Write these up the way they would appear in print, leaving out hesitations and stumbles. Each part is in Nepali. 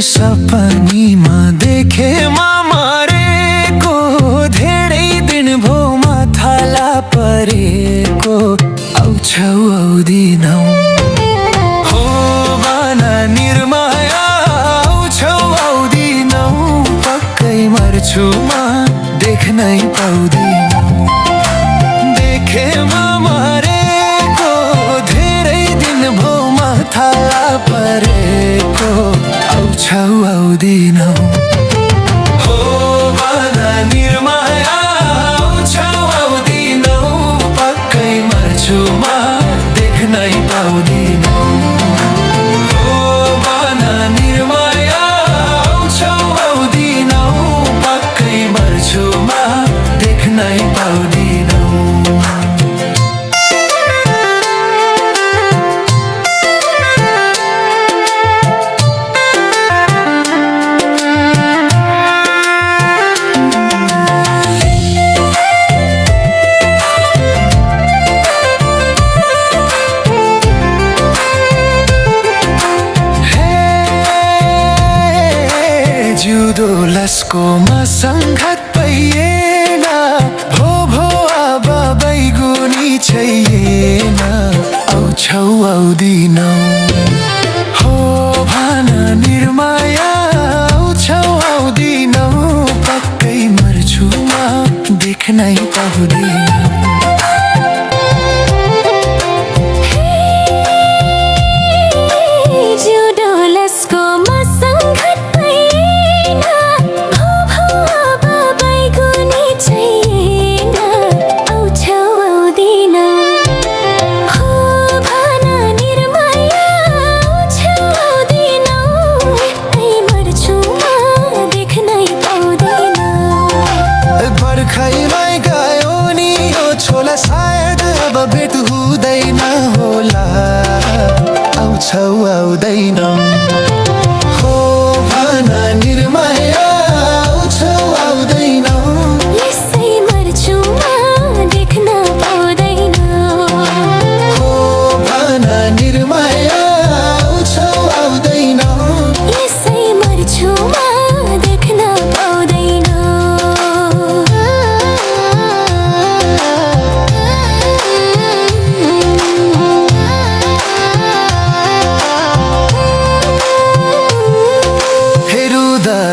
सपनीमा देखेमा मरेको धेरै दिन भो माथाला परेको आउँछौ आउँदिनौ हो बाना निर्माया आउँछौ आउँदिनौ पक्कै मर्छु म देख्नै पाउँदिनौ देखेमा मरेको धेरै दिन भो माथाला परेको आउँछौ आउँदिनौ हो बाना निर्माया आउँछौ आउँदिनौ पक्कै मर्छु म देख्नै पाउँदिनौ हो बाना निर्माया आउँछौ आउँदिनौ पक्कै मर्छु म देख्नै पाउँदिनौ लस्कोमा सङ्घात पाइएन भो भो अब बैगुनी छैन आउँछौ आउँदिनौ हो भाना निर्माया आउँछौ आउँदिनौ पक्कै मर्छु म देख्नै पाउँदिनौ खैमै गयो नि यो छोला सायद अब भेट हुँदैन होला आउँछौ आउँदैनौ हो भना निर्माया आउँछौ आउँदैनौ यसै मर्छु म देख्न पाउँदैनौ हो भना निर्माया आउँछौ आउँदैनौ यसै मर्छु म देख्न पाउँदैनौ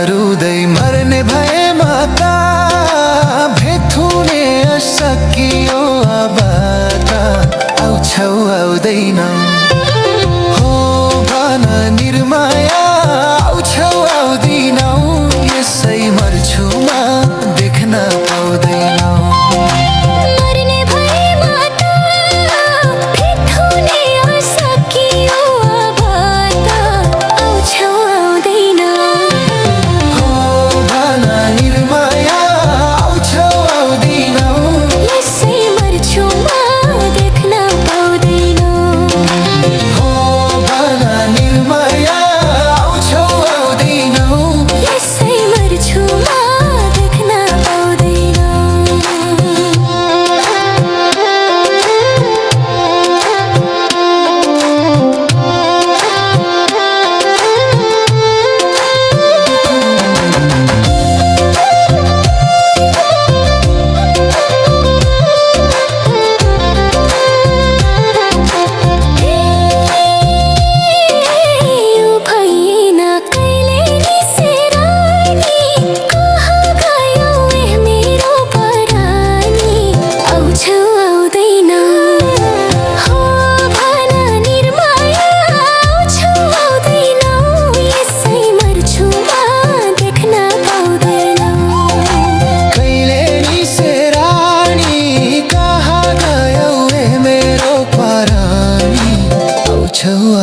रुँदै मर्ने भएमा त भेट हुने सकियो अब त आउँछौ आउँदैनौ हो भना निर्माया आउँछौ आउँदिनौ यसै मर्छु म देख्न पाउँदैनौ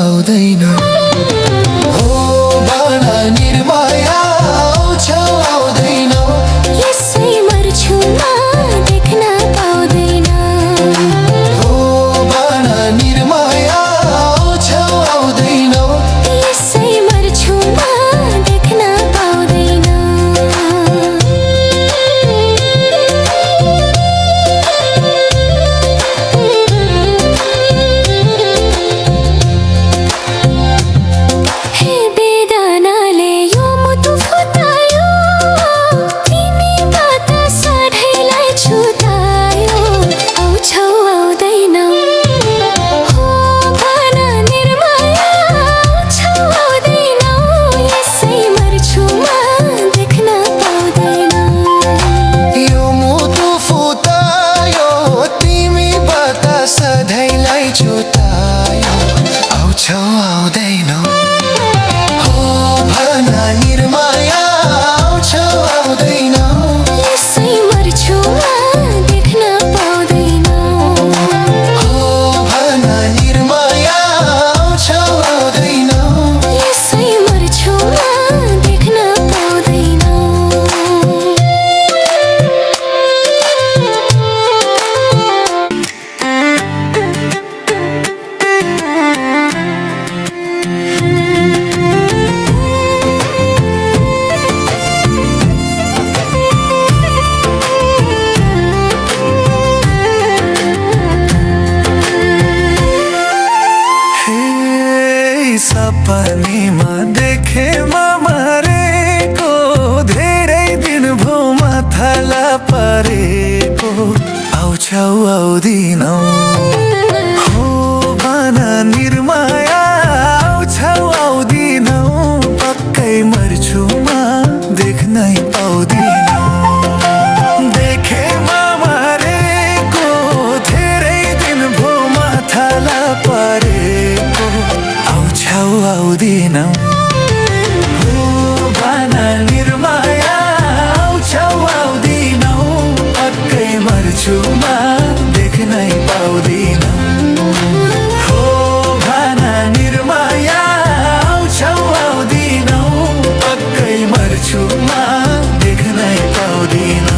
आउँदैन हो बाना निर्माया आउँछौ आउँदैनौ यसै मर्छु म देख्न पाउँदैनौ हो बाना निर्माया आउँछौ आउँदैनौ यसै मर्छु म देख्न पाउँदैनौ सपनीमा देखेमा मरेको धेरै दिन भो माथाला परेको आउँछौ आउँदिनौ हो भन निर्माया आउँछौ आउँदिनौ पक्कै मर्छु म देख्नै पाउँदिनौ देखेमा मरेको धेरै दिन भो माथाला परेको आउँछौ आउँदिनौ हो भन निर्माया आउँछौ आउँदिनौ पक्कै मर्छु म देख्नै पाउँदिनौ हो भन निर्माया आउँछौ आउँदिनौ पक्कै मर्छु म देख्नै पाउँदिनौ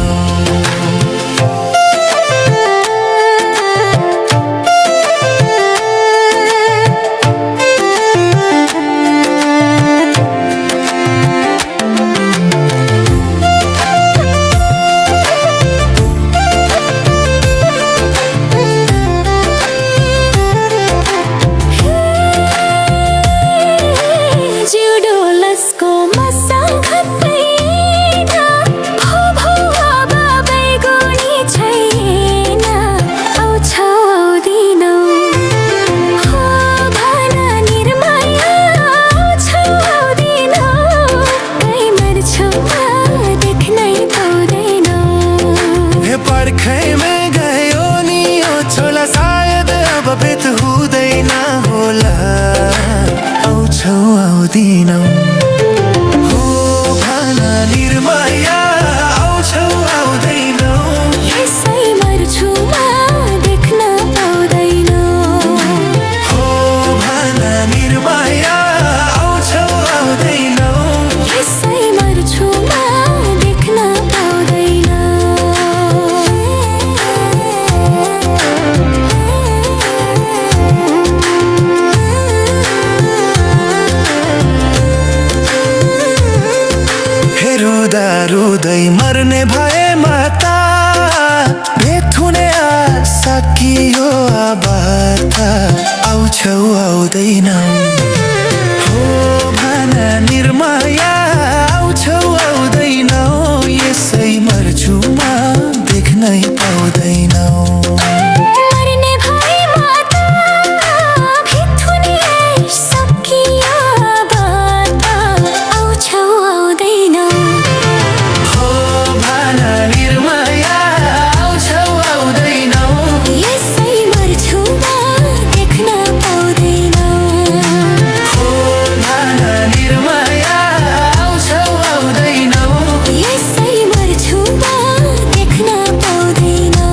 बेत हुँदैन होला आउँछौ आउँदिनौ हो भन निर्माया आउँछौ आउँदैनौ यसै मर्छु म देख्न पाउँदैनौ हो भन निर्माया आउँछौ आउँदैनौ यसै मर्छु म देख्न पाउँदैनौ रुँदा रुँदै मर्ने भएमा त भेट हुने आश सकियो अब त आउँछौ आउँदैनौ हो भन निर्माया आउँछौ आउँदैनौ यसै मर्छु म देख्नै पाउँदैनौ मर्ने भएमा त भेट हुने आश सकियो अब त आउँछौ आउँदैनौ यसै मर्छु म देख्न पाउँदैनौ यसै मर्छु म देख्न पाउँदैनौ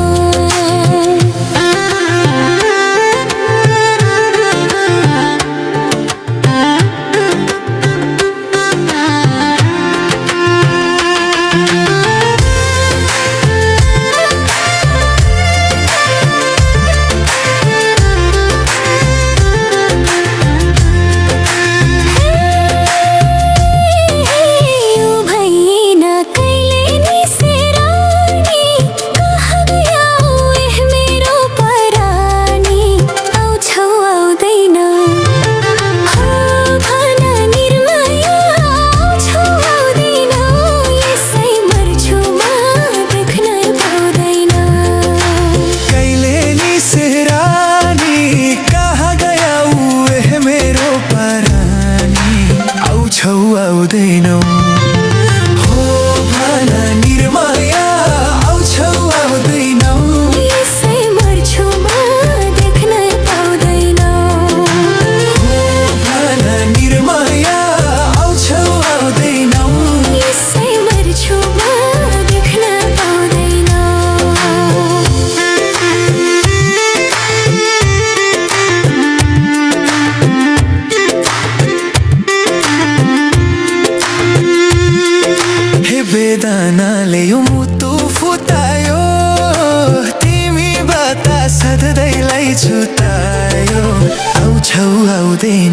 आउँदैनौ हो भन निर्माया आउँछौ आउँदैनौ यसै मर्छु म देख्न पाउँदैनौ हो भन निर्माया आउँछौ आउँदैनौ यसै मर्छु म देख्न पाउँदैनौ वेदनाले यो मुटु फुटायो तिमी बाता सधैँलाई छुटायो आउँछौ आउँदैन